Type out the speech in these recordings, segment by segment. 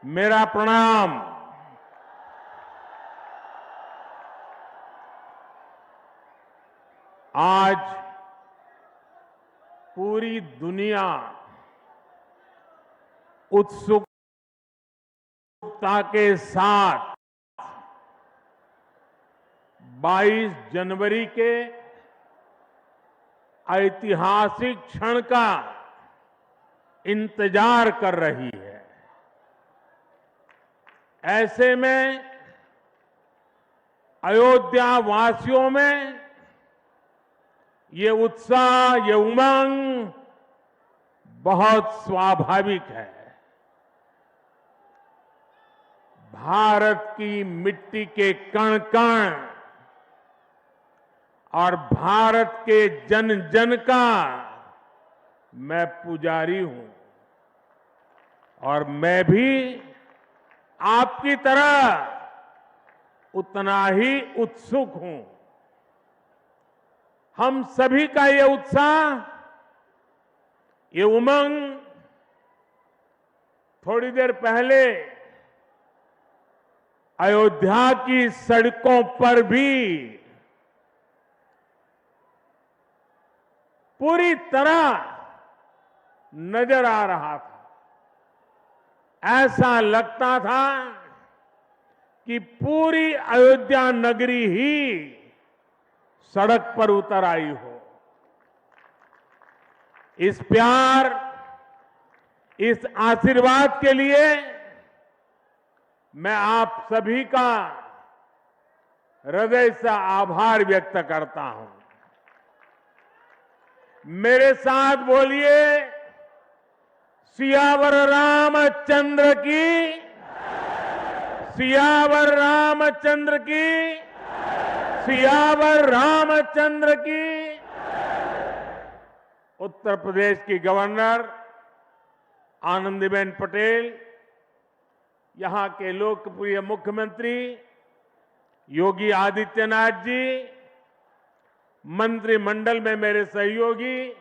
मेरा प्रणाम। आज पूरी दुनिया उत्सुकता के साथ 22 जनवरी के ऐतिहासिक क्षण का इंतजार कर रही है। ऐसे में अयोध्या वासियों में ये उत्साह, ये उमंग बहुत स्वाभाविक है। भारत की मिट्टी के कण कण और भारत के जन जन का मैं पुजारी हूं और मैं भी आपकी तरह उतना ही उत्सुक हूं। हम सभी का ये उत्साह, ये उमंग थोड़ी देर पहले अयोध्या की सड़कों पर भी पूरी तरह नजर आ रहा था। ऐसा लगता था कि पूरी अयोध्या नगरी ही सड़क पर उतर आई हो। इस प्यार, इस आशीर्वाद के लिए मैं आप सभी का हृदय से आभार व्यक्त करता हूं। मेरे साथ बोलिए, सियावर रामचंद्र की, सियावर रामचंद्र की, सियावर रामचंद्र की। उत्तर प्रदेश की गवर्नर आनंदीबेन पटेल, यहां के लोकप्रिय मुख्यमंत्री योगी आदित्यनाथ जी, मंत्रिमंडल में मेरे सहयोगी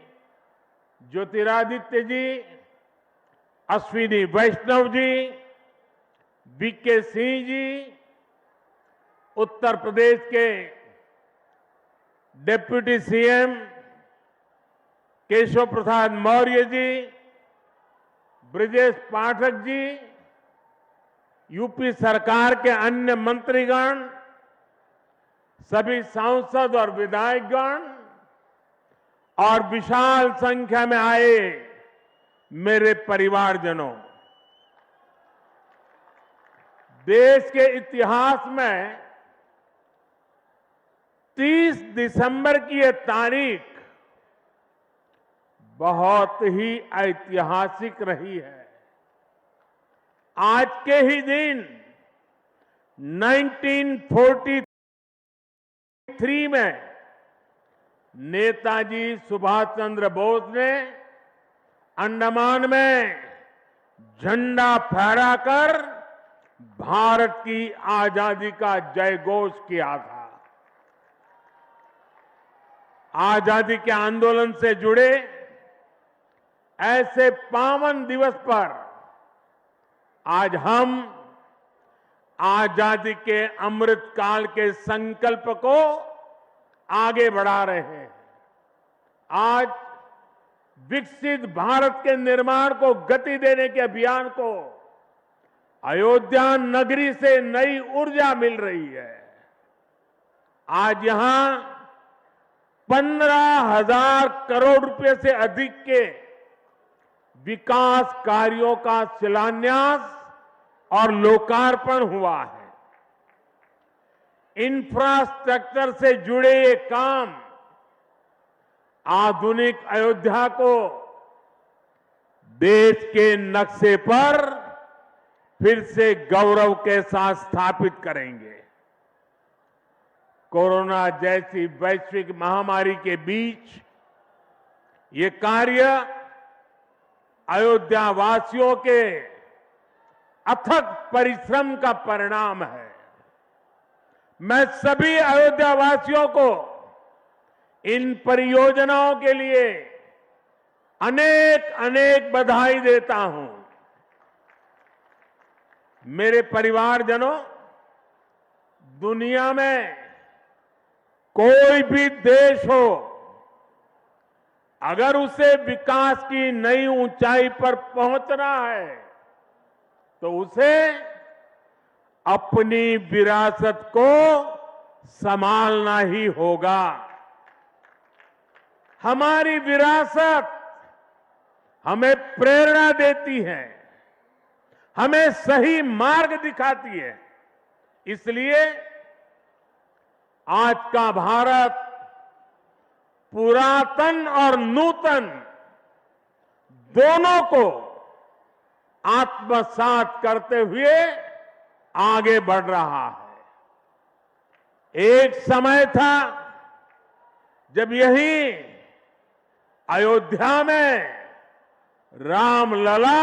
ज्योतिरादित्य जी, अश्विनी वैष्णव जी, वीके सिंह जी, उत्तर प्रदेश के deputy CM Keshav Prasad Maurya ji, Brajesh Pathak ji, UP सरकार के अन्य मंत्रीगण, सभी सांसद और विधायकगण और विशाल संख्या में आए मेरे परिवारजनों, देश के इतिहास में 30 दिसंबर की यह तारीख बहुत ही ऐतिहासिक रही है। आज के ही दिन 1943 में नेताजी सुभाष चंद्र बोस ने अंडमान में झंडा फहराकर भारत की आजादी का जयघोष किया था। आजादी के आंदोलन से जुड़े ऐसे पावन दिवस पर आज हम आजादी के अमृत काल के संकल्प को आगे बढ़ा रहे हैं। आज विकसित भारत के निर्माण को गति देने के अभियान को अयोध्या नगरी से नई ऊर्जा मिल रही है। आज यहां 15,000 करोड़ रुपए से अधिक के विकास कार्यों का शिलान्यास और लोकार्पण हुआ है। इंफ्रास्ट्रक्चर से जुड़े ये काम आधुनिक अयोध्या को देश के नक्शे पर फिर से गौरव के साथ स्थापित करेंगे। कोरोना जैसी वैश्विक महामारी के बीच ये कार्य अयोध्या वासियों के अथक परिश्रम का परिणाम है। मैं सभी अयोध्या वासियों को इन परियोजनाओं के लिए अनेक अनेक बधाई देता हूं। मेरे परिवारजनों, दुनिया में कोई भी देश हो, अगर उसे विकास की नई ऊंचाई पर पहुंचना है तो उसे अपनी विरासत को संभालना ही होगा। हमारी विरासत हमें प्रेरणा देती है, हमें सही मार्ग दिखाती है। इसलिए आज का भारत पुरातन और नूतन दोनों को आत्मसात करते हुए आगे बढ़ रहा है। एक समय था जब यही अयोध्या में रामलला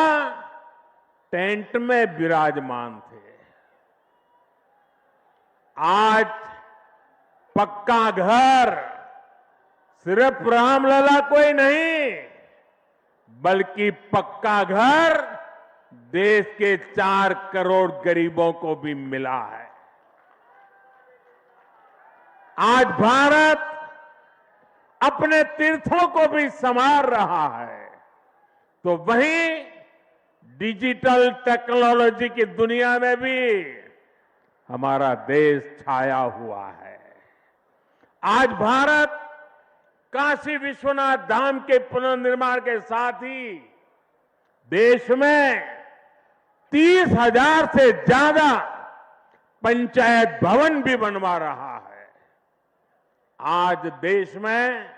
टेंट में विराजमान थे। आज पक्का घर सिर्फ रामलला कोई नहीं, बल्कि पक्का घर देश के 4 करोड़ गरीबों को भी मिला है। आज भारत अपने तीर्थों को भी संवार रहा है, तो वहीं डिजिटल टेक्नोलॉजी की दुनिया में भी हमारा देश छाया हुआ है। आज भारत काशी विश्वनाथ धाम के पुनर्निर्माण के साथ ही देश में 30,000 से ज्यादा पंचायत भवन भी बनवा रहा है। आज देश में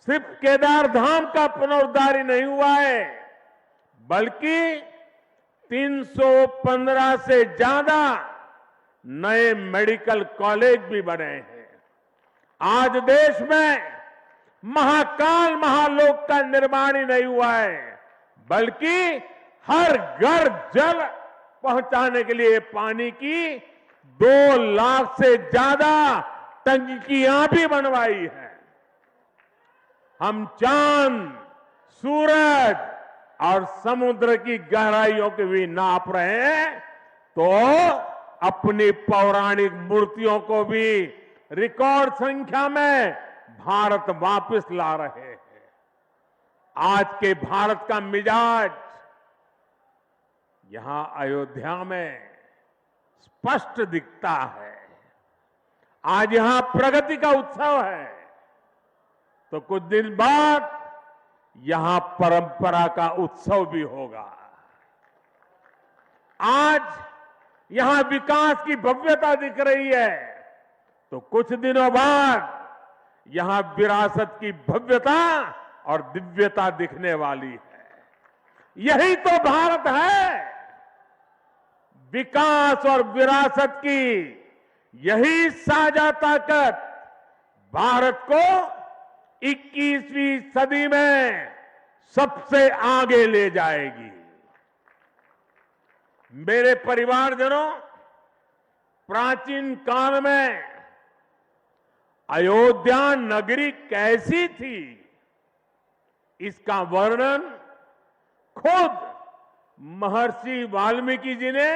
सिर्फ केदार धाम का पुनरुद्धार ही नहीं हुआ है, बल्कि 315 से ज्यादा नए मेडिकल कॉलेज भी बने हैं। आज देश में महाकाल महालोक का निर्माण ही नहीं हुआ है, बल्कि हर घर जल पहुंचाने के लिए पानी की 2 लाख से ज्यादा टंकियां भी बनवाई है। हम चांद, सूरज और समुद्र की गहराइयों के भी नाप रहे हैं, तो अपनी पौराणिक मूर्तियों को भी रिकॉर्ड संख्या में भारत वापस ला रहे हैं। आज के भारत का मिजाज यहां अयोध्या में स्पष्ट दिखता है। आज यहां प्रगति का उत्सव है, तो कुछ दिन बाद यहां परंपरा का उत्सव भी होगा। आज यहां विकास की भव्यता दिख रही है, तो कुछ दिनों बाद यहां विरासत की भव्यता और दिव्यता दिखने वाली है। यही तो भारत है। विकास और विरासत की यही साझा ताकत भारत को 21वीं सदी में सबसे आगे ले जाएगी। मेरे परिवारजनों, प्राचीन काल में अयोध्या नगरी कैसी थी, इसका वर्णन खुद महर्षि वाल्मीकि जी ने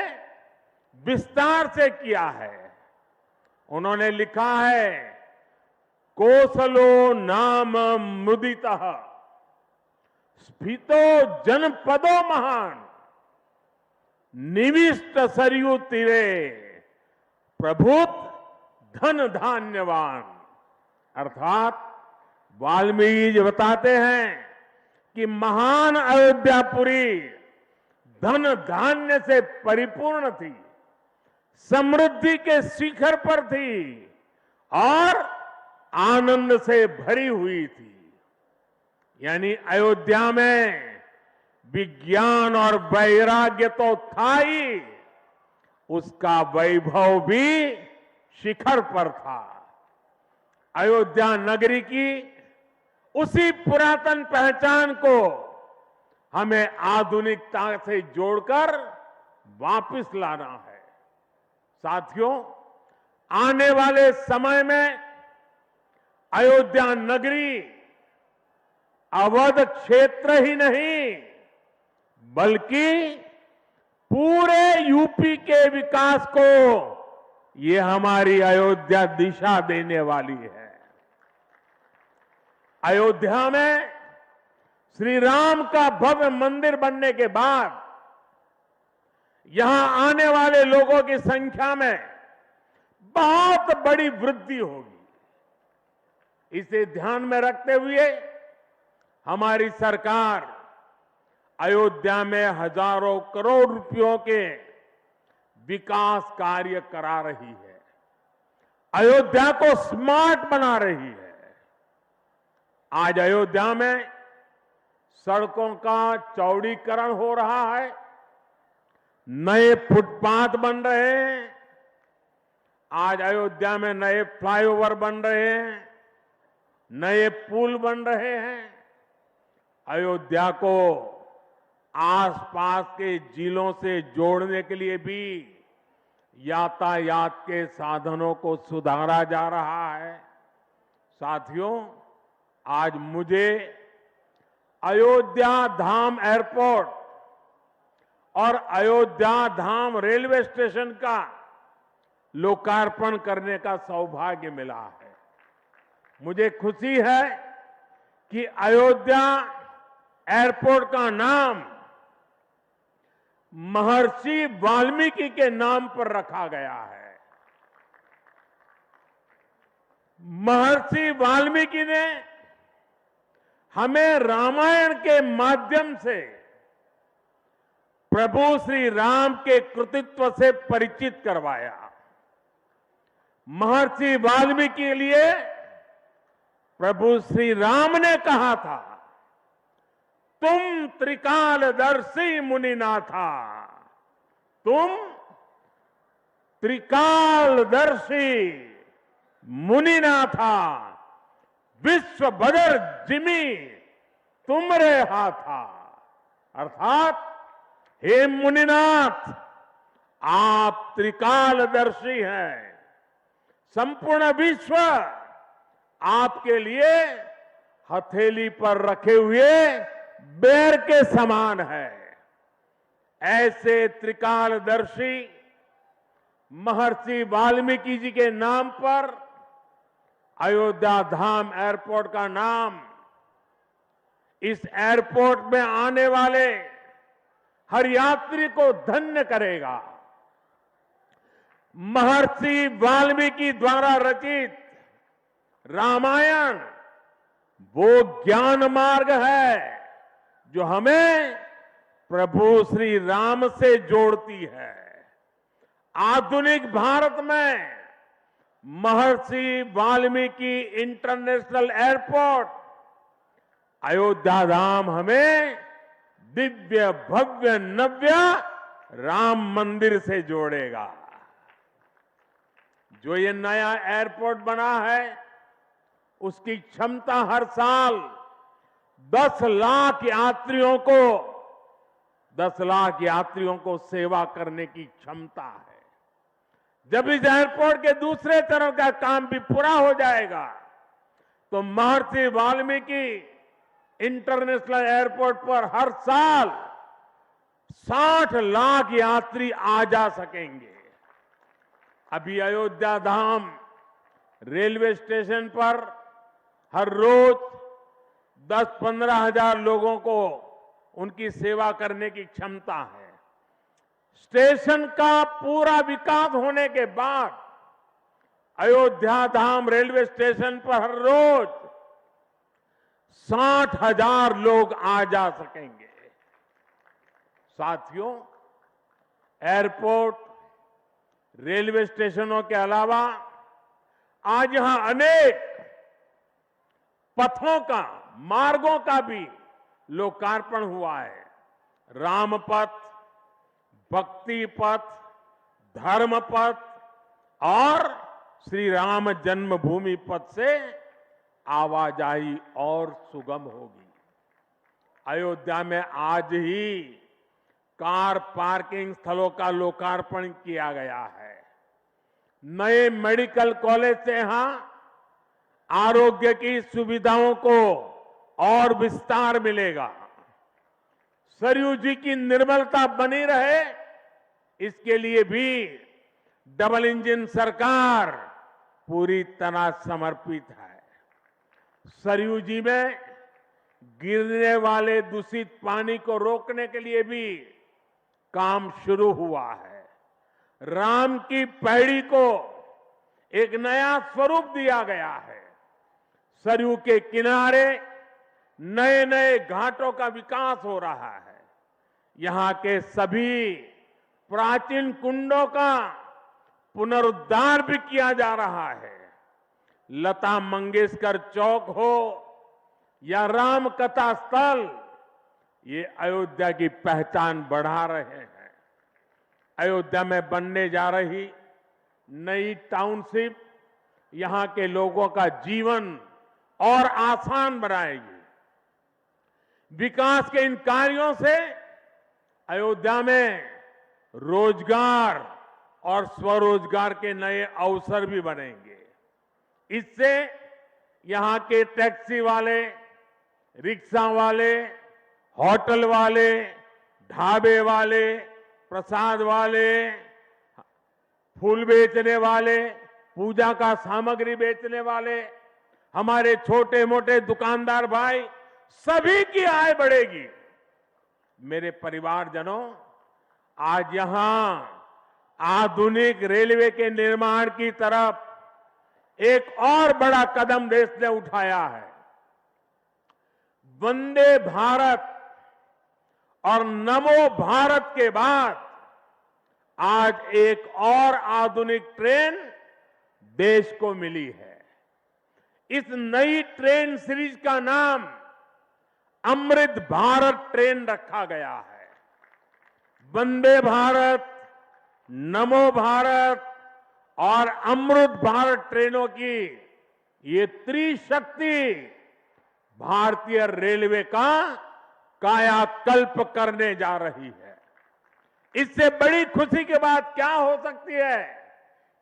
विस्तार से किया है। उन्होंने लिखा है, कोसलो नाम मुदितः स्फीतो जनपदो महान निविष्ट सरयू तीरे प्रभुत धन धान्यवान। अर्थात वाल्मीकि जी बताते हैं कि महान अयोध्यापुरी धन धान्य से परिपूर्ण थी, समृद्धि के शिखर पर थी और आनंद से भरी हुई थी। यानी अयोध्या में विज्ञान और वैराग्य तो था ही, उसका वैभव भी शिखर पर था। अयोध्या नगरी की उसी पुरातन पहचान को हमें आधुनिकता से जोड़कर वापस लाना है। साथियों, आने वाले समय में अयोध्या नगरी अवध क्षेत्र ही नहीं, बल्कि पूरे यूपी के विकास को ये हमारी अयोध्या दिशा देने वाली है। अयोध्या में श्री राम का भव्य मंदिर बनने के बाद यहां आने वाले लोगों की संख्या में बहुत बड़ी वृद्धि होगी। इसे ध्यान में रखते हुए हमारी सरकार अयोध्या में हजारों करोड़ रुपयों के विकास कार्य करा रही है, अयोध्या को स्मार्ट बना रही है। आज अयोध्या में सड़कों का चौड़ीकरण हो रहा है, नए फुटपाथ बन रहे हैं, आज अयोध्या में नए फ्लाईओवर बन रहे हैं, नए पुल बन रहे हैं। अयोध्या को आसपास के जिलों से जोड़ने के लिए भी यातायात के साधनों को सुधारा जा रहा है। साथियों, आज मुझे अयोध्या धाम एयरपोर्ट और अयोध्या धाम रेलवे स्टेशन का लोकार्पण करने का सौभाग्य मिला है। मुझे खुशी है कि अयोध्या एयरपोर्ट का नाम महर्षि वाल्मीकि के नाम पर रखा गया है। महर्षि वाल्मीकि ने हमें रामायण के माध्यम से प्रभु श्री राम के कृतित्व से परिचित करवाया। महर्षि वाल्मीकि के लिए प्रभु श्री राम ने कहा था, तुम त्रिकालदर्शी मुनिनाथा, तुम त्रिकालदर्शी मुनिनाथा, विश्व बदर जिमी तुमरे हाथा। अर्थात हे मुनिनाथ, आप त्रिकालदर्शी हैं, संपूर्ण विश्व आपके लिए हथेली पर रखे हुए बेर के समान है। ऐसे त्रिकालदर्शी महर्षि वाल्मीकि जी के नाम पर अयोध्या धाम एयरपोर्ट का नाम इस एयरपोर्ट में आने वाले हर यात्री को धन्य करेगा। महर्षि वाल्मीकि द्वारा रचित रामायण वो ज्ञान मार्ग है जो हमें प्रभु श्री राम से जोड़ती है। आधुनिक भारत में महर्षि वाल्मीकि इंटरनेशनल एयरपोर्ट अयोध्या धाम हमें दिव्य भव्य नव्य राम मंदिर से जोड़ेगा। जो ये नया एयरपोर्ट बना है उसकी क्षमता हर साल 10 लाख यात्रियों को सेवा करने की क्षमता है। जब इस एयरपोर्ट के दूसरे चरण का काम भी पूरा हो जाएगा तो महर्षि वाल्मीकि इंटरनेशनल एयरपोर्ट पर हर साल 60 लाख यात्री आ जा सकेंगे। अभी अयोध्या धाम रेलवे स्टेशन पर हर रोज 10-15 हजार लोगों को उनकी सेवा करने की क्षमता है। स्टेशन का पूरा विकास होने के बाद अयोध्या धाम रेलवे स्टेशन पर हर रोज 60,000 लोग आ जा सकेंगे। साथियों, एयरपोर्ट, रेलवे स्टेशनों के अलावा आज यहां अनेक पथों का, मार्गों का भी लोकार्पण हुआ है। राम पथ, भक्ति पथ, धर्म पथ और श्री राम जन्मभूमि पथ से आवाजाही और सुगम होगी। अयोध्या में आज ही कार पार्किंग स्थलों का लोकार्पण किया गया है। नए मेडिकल कॉलेज से यहां आरोग्य की सुविधाओं को और विस्तार मिलेगा। सरयू जी की निर्मलता बनी रहे, इसके लिए भी डबल इंजन सरकार पूरी तरह समर्पित है। सरयू जी में गिरने वाले दूषित पानी को रोकने के लिए भी काम शुरू हुआ है। राम की पैड़ी को एक नया स्वरूप दिया गया है। सरयू के किनारे नए नए घाटों का विकास हो रहा है। यहां के सभी प्राचीन कुंडों का पुनरुद्धार भी किया जा रहा है। लता मंगेशकर चौक हो या राम कथा स्थल, ये अयोध्या की पहचान बढ़ा रहे हैं। अयोध्या में बनने जा रही नई टाउनशिप यहां के लोगों का जीवन और आसान बनाएगी। विकास के इन कार्यों से अयोध्या में रोजगार और स्वरोजगार के नए अवसर भी बनेंगे। इससे यहां के टैक्सी वाले, रिक्शा वाले, होटल वाले, ढाबे वाले, प्रसाद वाले, फूल बेचने वाले, पूजा का सामग्री बेचने वाले, हमारे छोटे मोटे दुकानदार भाई, सभी की आय बढ़ेगी। मेरे परिवारजनों, आज यहां आधुनिक रेलवे के निर्माण की तरफ एक और बड़ा कदम देश ने उठाया है। वंदे भारत और नमो भारत के बाद आज एक और आधुनिक ट्रेन देश को मिली है। इस नई ट्रेन सीरीज का नाम अमृत भारत ट्रेन रखा गया है। वंदे भारत, नमो भारत और अमृत भारत ट्रेनों की ये त्रिशक्ति भारतीय रेलवे का कायाकल्प करने जा रही है। इससे बड़ी खुशी की बात क्या हो सकती है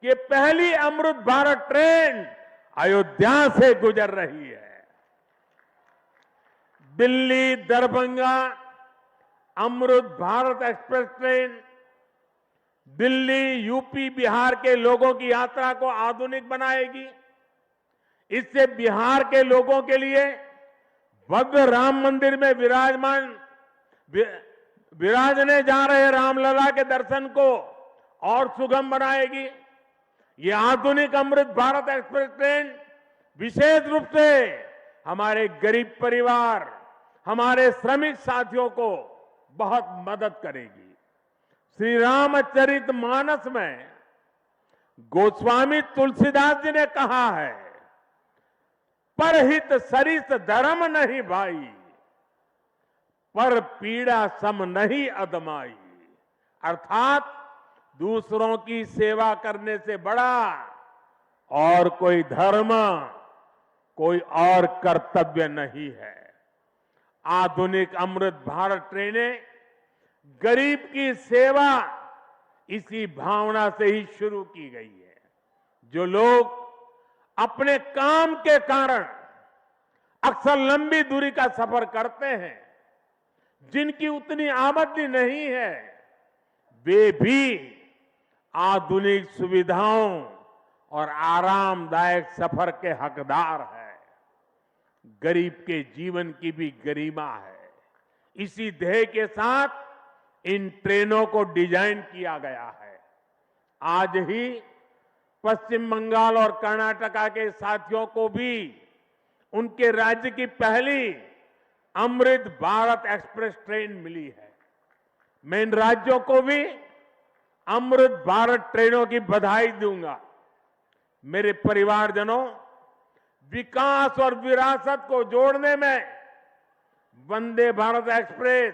कि पहली अमृत भारत ट्रेन अयोध्या से गुजर रही है। Delhi Darbhanga Amrit Bharat express train Delhi, UP, Bihar के लोगों की यात्रा को आधुनिक बनाएगी। इससे बिहार के लोगों के लिए भव्य राम मंदिर में विराजने जा रहे रामलला के दर्शन को और सुगम बनाएगी। ये आधुनिक अमृत भारत एक्सप्रेस ट्रेन विशेष रूप से हमारे गरीब परिवार, हमारे श्रमिक साथियों को बहुत मदद करेगी। श्री रामचरित मानस में गोस्वामी तुलसीदास जी ने कहा है, परहित सरिस धर्म नहीं भाई, पर पीड़ा सम नहीं अदमाई। अर्थात दूसरों की सेवा करने से बड़ा और कोई धर्म, कोई और कर्तव्य नहीं है। आधुनिक अमृत भारत ट्रेनें गरीब की सेवा इसी भावना से ही शुरू की गई है। जो लोग अपने काम के कारण अक्सर लंबी दूरी का सफर करते हैं, जिनकी उतनी आमदनी नहीं है, वे भी आधुनिक सुविधाओं और आरामदायक सफर के हकदार हैं। गरीब के जीवन की भी गरिमा है। इसी ध्येय के साथ इन ट्रेनों को डिजाइन किया गया है। आज ही पश्चिम बंगाल और कर्नाटका के साथियों को भी उनके राज्य की पहली अमृत भारत एक्सप्रेस ट्रेन मिली है। मैं इन राज्यों को भी अमृत भारत ट्रेनों की बधाई दूंगा। मेरे परिवारजनों, विकास और विरासत को जोड़ने में वंदे भारत एक्सप्रेस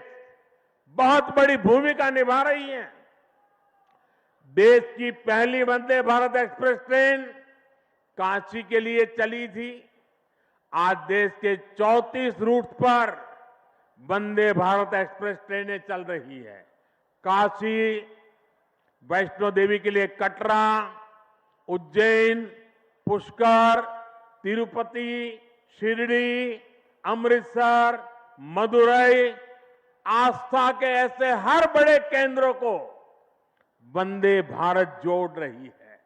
बहुत बड़ी भूमिका निभा रही है। देश की पहली वंदे भारत एक्सप्रेस ट्रेन काशी के लिए चली थी। आज देश के 34 रूट पर वंदे भारत एक्सप्रेस ट्रेनें चल रही है। काशी, वैष्णो देवी के लिए कटरा, उज्जैन, पुष्कर, तिरुपति, शिरडी, अमृतसर, मदुरई, आस्था के ऐसे हर बड़े केंद्रों को वंदे भारत जोड़ रही है।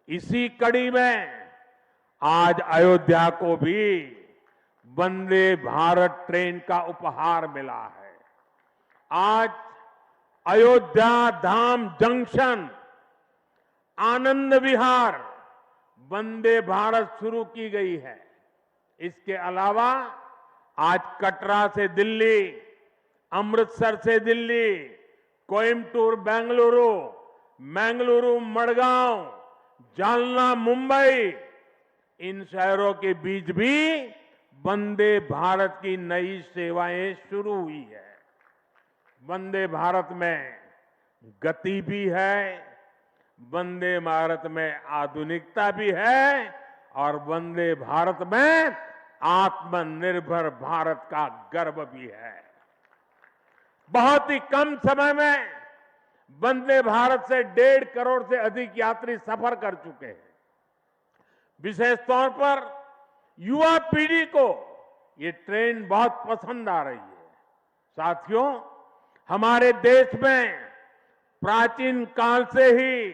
इसी कड़ी में आज अयोध्या को भी वंदे भारत ट्रेन का उपहार मिला है। आज अयोध्या धाम जंक्शन आनंद विहार वंदे भारत शुरू की गई है। इसके अलावा आज कटरा से दिल्ली, अमृतसर से दिल्ली, कोयम्बटूर बेंगलुरु, मंगलुरु मडगांव, जालना मुंबई, इन शहरों के बीच भी वंदे भारत की नई सेवाएं शुरू हुई है। वंदे भारत में गति भी है, वंदे भारत में आधुनिकता भी है और वंदे भारत में आत्मनिर्भर भारत का गर्व भी है। बहुत ही कम समय में वंदे भारत से 1.5 करोड़ से अधिक यात्री सफर कर चुके हैं। विशेष तौर पर युवा पीढ़ी को ये ट्रेन बहुत पसंद आ रही है। साथियों, हमारे देश में प्राचीन काल से ही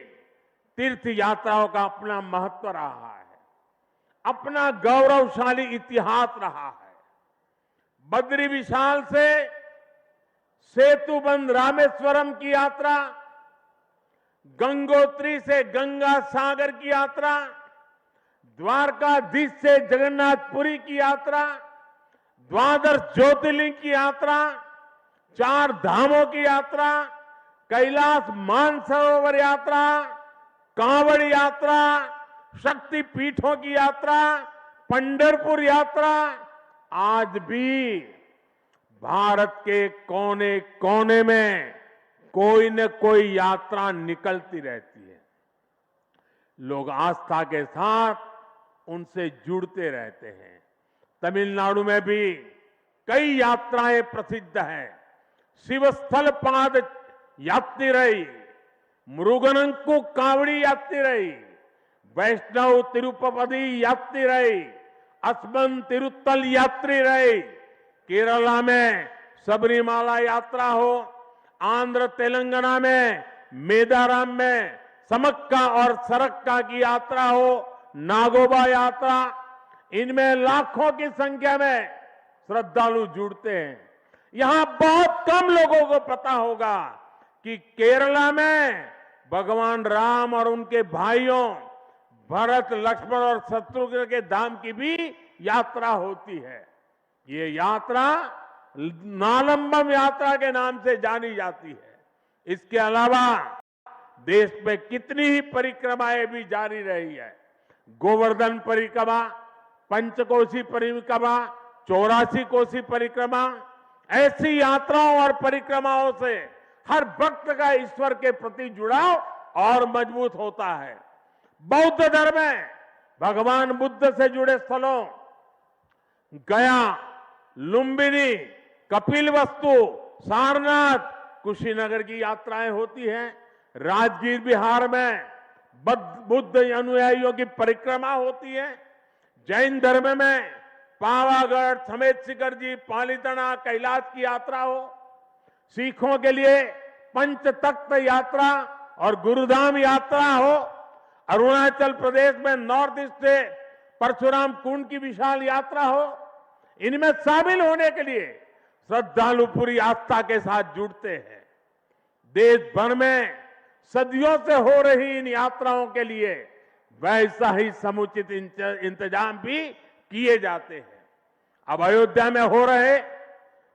तीर्थ यात्राओं का अपना महत्व रहा है, अपना गौरवशाली इतिहास रहा है। बद्री विशाल से सेतुबंध रामेश्वरम की यात्रा, गंगोत्री से गंगा सागर की यात्रा, द्वारकाधीश से जगन्नाथपुरी की यात्रा, द्वादश ज्योतिर्लिंग की यात्रा, 4 धामों की यात्रा, कैलाश मानसरोवर यात्रा, कांवड़ यात्रा, शक्ति पीठों की यात्रा, पंढरपुर यात्रा, आज भी भारत के कोने कोने में कोई न कोई यात्रा निकलती रहती है। लोग आस्था के साथ उनसे जुड़ते रहते हैं। तमिलनाडु में भी कई यात्राएं प्रसिद्ध हैं। शिवस्थल पाद यात्रिरई, मुरुगनंकु कावड़ी यात्रिरई, वैष्णव तिरुपति यात्रिरई, अस्मन तिरुत्तल यात्रिरई, केरला में सबरीमाला यात्रा हो, आंध्र तेलंगाना में मेदाराम में समक्का और सरक्का की यात्रा हो, नागोबा यात्रा, इनमें लाखों की संख्या में श्रद्धालु जुड़ते हैं। यहां बहुत कम लोगों को पता होगा कि केरला में भगवान राम और उनके भाइयों भरत, लक्ष्मण और शत्रुघ्न के धाम की भी यात्रा होती है। ये यात्रा नालंबम यात्रा के नाम से जानी जाती है। इसके अलावा देश में कितनी ही परिक्रमाएं भी जारी रही है। गोवर्धन परिक्रमा, पंचकोशी परिक्रमा, 84 कोसी परिक्रमा, ऐसी यात्राओं और परिक्रमाओं से हर भक्त का ईश्वर के प्रति जुड़ाव और मजबूत होता है। बौद्ध धर्म में भगवान बुद्ध से जुड़े स्थलों गया, लुम्बिनी, कपिलवस्तु, सारनाथ, कुशीनगर की यात्राएं होती हैं। राजगीर बिहार में बुद्ध अनुयायियों की परिक्रमा होती है। जैन धर्म में पावागढ़, समेत शिखर जी, पालीताना, कैलाश की यात्रा हो। सिखों के लिए पंच तख्त यात्रा और गुरुधाम यात्रा हो। अरुणाचल प्रदेश में नॉर्थ ईस्ट से परशुराम कुंड की विशाल यात्रा हो। इनमें शामिल होने के लिए श्रद्धालु पूरी आस्था के साथ जुड़ते हैं। देश भर में सदियों से हो रही इन यात्राओं के लिए वैसा ही समुचित इंतजाम भी किए जाते हैं। अब अयोध्या में हो रहे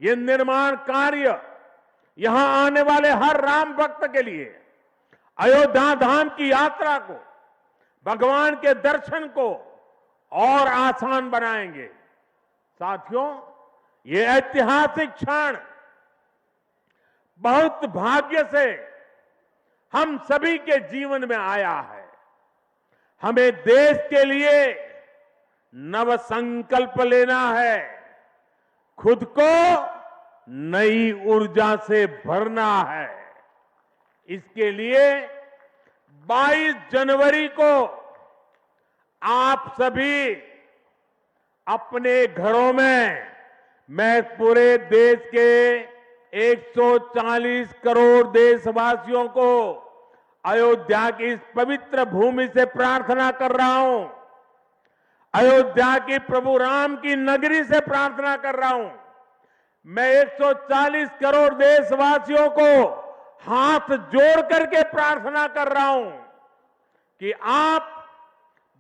ये निर्माण कार्य यहां आने वाले हर राम भक्त के लिए अयोध्या धाम की यात्रा को, भगवान के दर्शन को और आसान बनाएंगे। साथियों, ये ऐतिहासिक क्षण बहुत भाग्य से हम सभी के जीवन में आया है। हमें देश के लिए नव संकल्प लेना है, खुद को नई ऊर्जा से भरना है। इसके लिए 22 जनवरी को आप सभी अपने घरों में, मैं पूरे देश के 140 करोड़ देशवासियों को अयोध्या की इस पवित्र भूमि से प्रार्थना कर रहा हूं, अयोध्या की प्रभु राम की नगरी से प्रार्थना कर रहा हूं। मैं 140 करोड़ देशवासियों को हाथ जोड़ करके प्रार्थना कर रहा हूं कि आप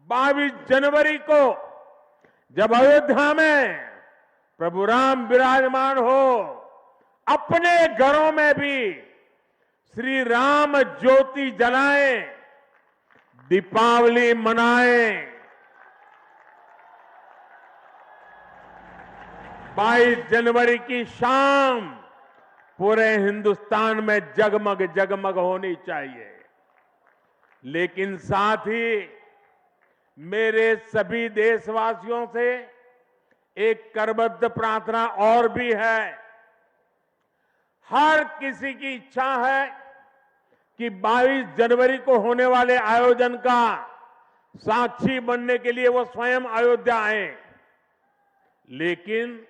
22 जनवरी को जब अयोध्या में प्रभु राम विराजमान हो, अपने घरों में भी श्री राम ज्योति जलाएं, दीपावली मनाएं। 22 जनवरी की शाम पूरे हिंदुस्तान में जगमग जगमग होनी चाहिए। लेकिन साथ ही मेरे सभी देशवासियों से एक करबद्ध प्रार्थना और भी है। हर किसी की इच्छा है कि 22 जनवरी को होने वाले आयोजन का साक्षी बनने के लिए वो स्वयं अयोध्या आए। लेकिन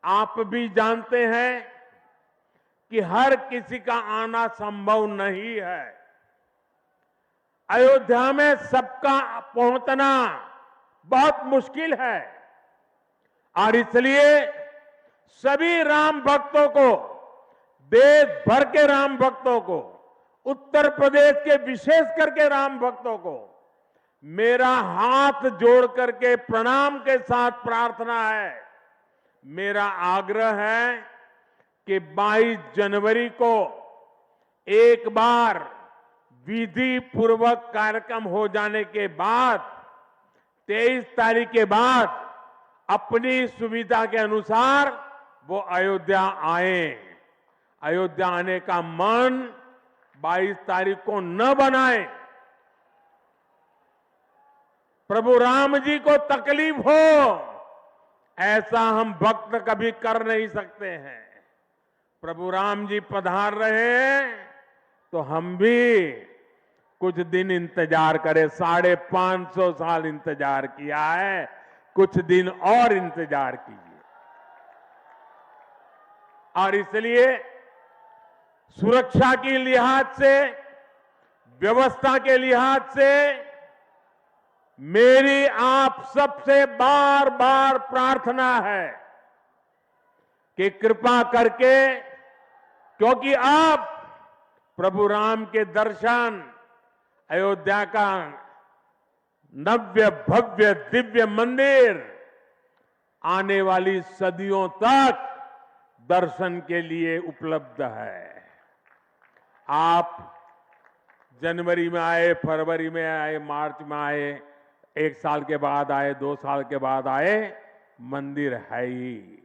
आप भी जानते हैं कि हर किसी का आना संभव नहीं है। अयोध्या में सबका पहुंचना बहुत मुश्किल है और इसलिए सभी राम भक्तों को, देश भर के राम भक्तों को, उत्तर प्रदेश के विशेष करके राम भक्तों को मेरा हाथ जोड़ करके प्रणाम के साथ प्रार्थना है, मेरा आग्रह है कि 22 जनवरी को एक बार विधि पूर्वक कार्यक्रम हो जाने के बाद 23 तारीख के बाद अपनी सुविधा के अनुसार वो अयोध्या आए। अयोध्या आने का मन 22 तारीख को न बनाए। प्रभु राम जी को तकलीफ हो ऐसा हम भक्त कभी कर नहीं सकते हैं। प्रभु राम जी पधार रहे हैं तो हम भी कुछ दिन इंतजार करें। 550 साल इंतजार किया है, कुछ दिन और इंतजार कीजिए। और इसलिए सुरक्षा के लिहाज से, व्यवस्था के लिहाज से मेरी आप सबसे बार बार प्रार्थना है कि कृपा करके, क्योंकि आप प्रभु राम के दर्शन, अयोध्या का नव्य भव्य दिव्य मंदिर आने वाली सदियों तक दर्शन के लिए उपलब्ध है। आप जनवरी में आए, फरवरी में आए, मार्च में आए, 1 साल के बाद आए, 2 साल के बाद आए, मंदिर है ही।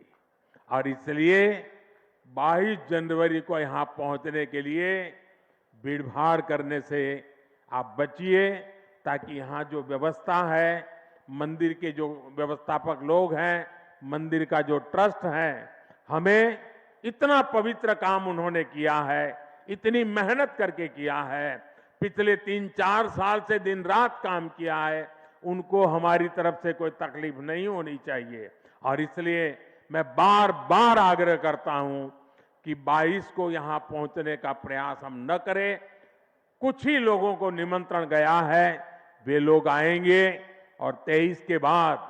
और इसलिए 22 जनवरी को यहां पहुंचने के लिए भीड़भाड़ करने से आप बचिए, ताकि यहां जो व्यवस्था है, मंदिर के जो व्यवस्थापक लोग हैं, मंदिर का जो ट्रस्ट है, हमें इतना पवित्र काम उन्होंने किया है, इतनी मेहनत करके किया है, पिछले 3-4 साल से दिन रात काम किया है, उनको हमारी तरफ से कोई तकलीफ नहीं होनी चाहिए। और इसलिए मैं बार बार आग्रह करता हूं कि 22 को यहां पहुंचने का प्रयास हम न करें। कुछ ही लोगों को निमंत्रण गया है, वे लोग आएंगे और 23 के बाद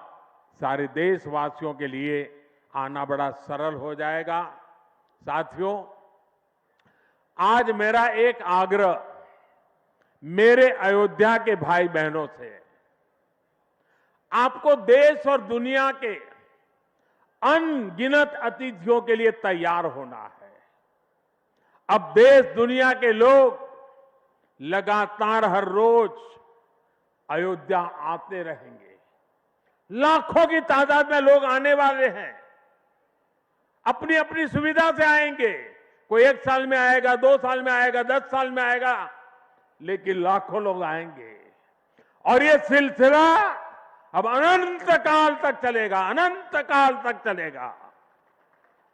सारे देशवासियों के लिए आना बड़ा सरल हो जाएगा। साथियों, आज मेरा एक आग्रह मेरे अयोध्या के भाई बहनों से, आपको देश और दुनिया के अनगिनत अतिथियों के लिए तैयार होना है। अब देश दुनिया के लोग लगातार हर रोज अयोध्या आते रहेंगे। लाखों की तादाद में लोग आने वाले हैं, अपनी अपनी सुविधा से आएंगे। कोई 1 साल में आएगा, 2 साल में आएगा, 10 साल में आएगा, लेकिन लाखों लोग आएंगे। और ये सिलसिला अब अनंत काल तक चलेगा, अनंत काल तक चलेगा।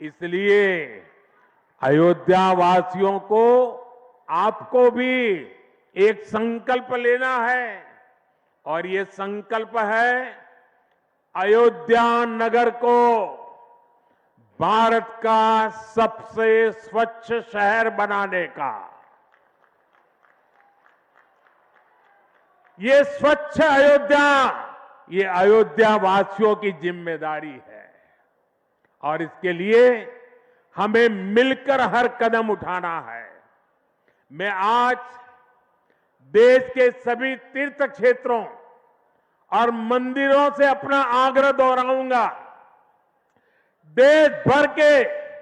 इसलिए अयोध्या वासियों को, आपको भी एक संकल्प लेना है, और ये संकल्प है अयोध्या नगर को भारत का सबसे स्वच्छ शहर बनाने का। ये स्वच्छ अयोध्या, ये अयोध्या वासियों की जिम्मेदारी है और इसके लिए हमें मिलकर हर कदम उठाना है। मैं आज देश के सभी तीर्थ क्षेत्रों और मंदिरों से अपना आग्रह दोहराऊंगा। देश भर के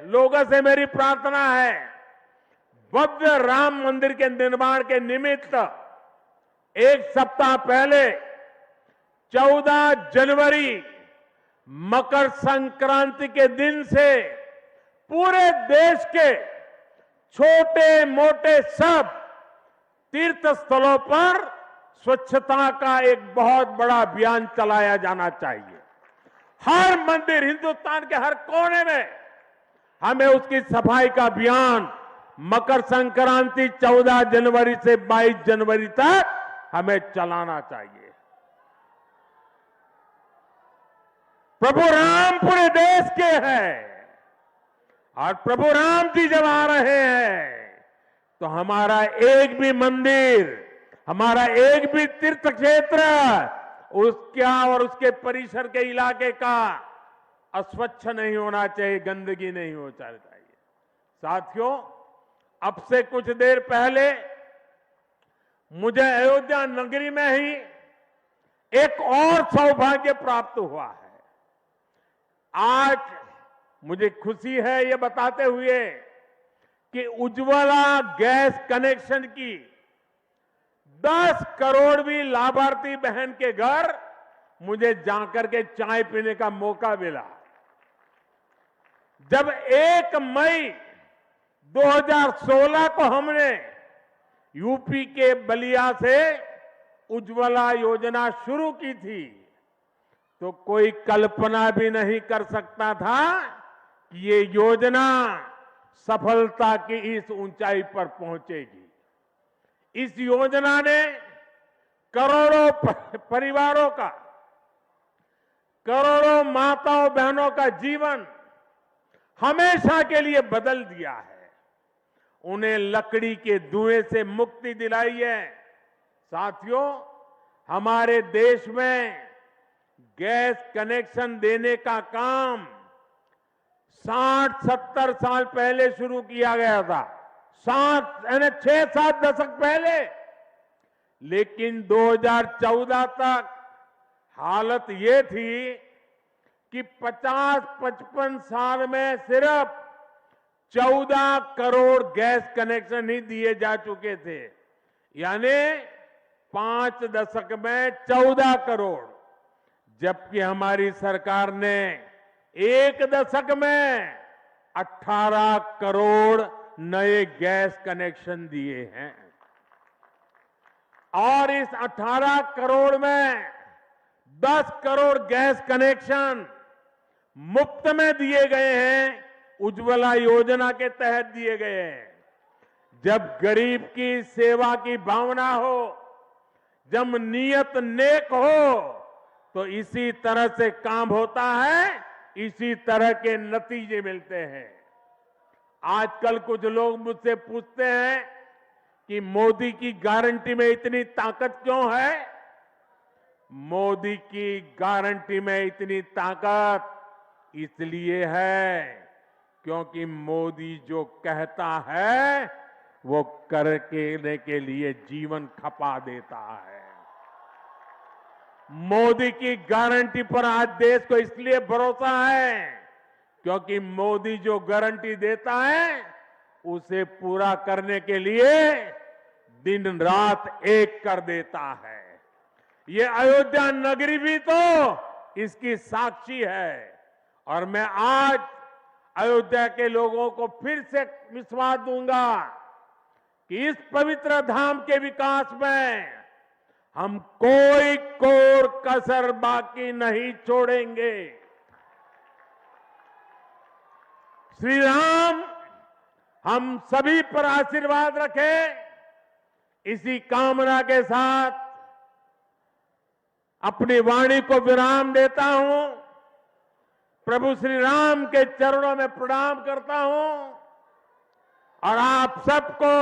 लोगों से मेरी प्रार्थना है, भव्य राम मंदिर के निर्माण के निमित्त एक सप्ताह पहले 14 जनवरी मकर संक्रांति के दिन से पूरे देश के छोटे मोटे सब तीर्थ स्थलों पर स्वच्छता का एक बहुत बड़ा अभियान चलाया जाना चाहिए। हर मंदिर, हिंदुस्तान के हर कोने में हमें उसकी सफाई का अभियान मकर संक्रांति 14 जनवरी से 22 जनवरी तक हमें चलाना चाहिए। प्रभु राम पूरे देश के हैं और प्रभु राम जी जब आ रहे हैं तो हमारा एक भी मंदिर, हमारा एक भी तीर्थ क्षेत्र उसका और उसके परिसर के इलाके का अस्वच्छ नहीं होना चाहिए, गंदगी नहीं होना चाहिए। साथियों, अब से कुछ देर पहले मुझे अयोध्या नगरी में ही एक और सौभाग्य प्राप्त हुआ है। आज मुझे खुशी है ये बताते हुए कि उज्ज्वला गैस कनेक्शन की 10 करोड़वीं लाभार्थी बहन के घर मुझे जाकर के चाय पीने का मौका मिला। जब 1 मई 2016 को हमने यूपी के बलिया से उज्ज्वला योजना शुरू की थी तो कोई कल्पना भी नहीं कर सकता था कि ये योजना सफलता की इस ऊंचाई पर पहुंचेगी। इस योजना ने करोड़ों परिवारों का, करोड़ों माताओं बहनों का जीवन हमेशा के लिए बदल दिया है। उन्हें लकड़ी के धुएं से मुक्ति दिलाई है। साथियों, हमारे देश में गैस कनेक्शन देने का काम 60-70 साल पहले शुरू किया गया था, 6-7 दशक पहले। लेकिन 2014 तक हालत ये थी कि 50-55 साल में सिर्फ 14 करोड़ गैस कनेक्शन ही दिए जा चुके थे, यानी 5 दशक में 14 करोड़, जबकि हमारी सरकार ने 1 दशक में 18 करोड़ नए गैस कनेक्शन दिए हैं। और इस 18 करोड़ में 10 करोड़ गैस कनेक्शन मुफ्त में दिए गए हैं, उज्ज्वला योजना के तहत दिए गए हैं। जब गरीब की सेवा की भावना हो, जब नियत नेक हो, तो इसी तरह से काम होता है, इसी तरह के नतीजे मिलते हैं। आजकल कुछ लोग मुझसे पूछते हैं कि मोदी की गारंटी में इतनी ताकत क्यों है? मोदी की गारंटी में इतनी ताकत इसलिए है क्योंकि मोदी जो कहता है वो करने के लिए जीवन खपा देता है। मोदी की गारंटी पर आज देश को इसलिए भरोसा है क्योंकि मोदी जो गारंटी देता है उसे पूरा करने के लिए दिन रात एक कर देता है। ये अयोध्या नगरी भी तो इसकी साक्षी है। और मैं आज अयोध्या के लोगों को फिर से विश्वास दूंगा कि इस पवित्र धाम के विकास में हम कोई कोर कसर बाकी नहीं छोड़ेंगे। श्री राम हम सभी पर आशीर्वाद रखें, इसी कामना के साथ अपनी वाणी को विराम देता हूं। प्रभु श्री राम के चरणों में प्रणाम करता हूं और आप सबको